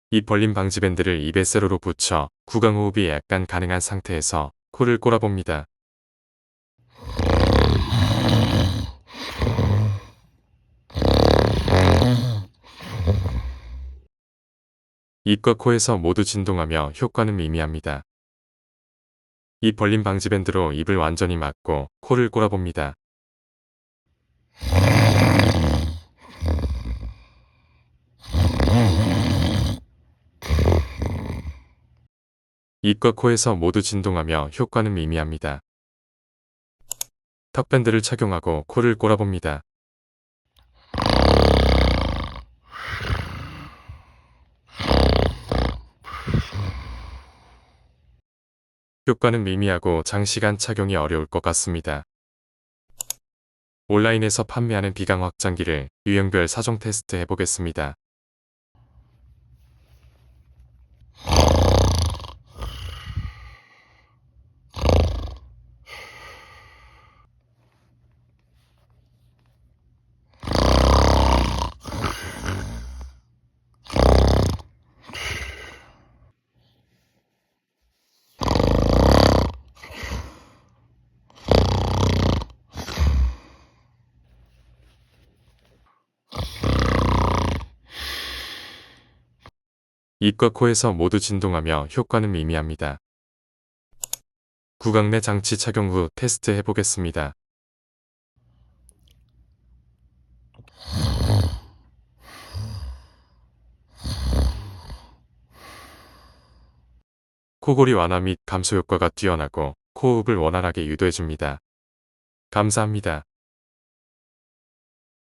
입 벌림 방지 밴드를 입에 세로로 붙여 구강호흡이 약간 가능한 상태에서 코를 골아봅니다. 입과 코에서 모두 진동하며 효과는 미미합니다. 입 벌림 방지 밴드로 입을 완전히 막고 코를 골아봅니다. 입과 코에서 모두 진동하며 효과는 미미합니다. 턱밴드를 착용하고 코를 골아봅니다. 효과는 미미하고 장시간 착용이 어려울 것 같습니다. 온라인에서 판매하는 비강 확장기를 유형별 사종 테스트 해보겠습니다. 입과 코에서 모두 진동하며 효과는 미미합니다. 구강 내 장치 착용 후 테스트 해보겠습니다. 코골이 완화 및 감소 효과가 뛰어나고 코호흡을 원활하게 유도해줍니다. 감사합니다.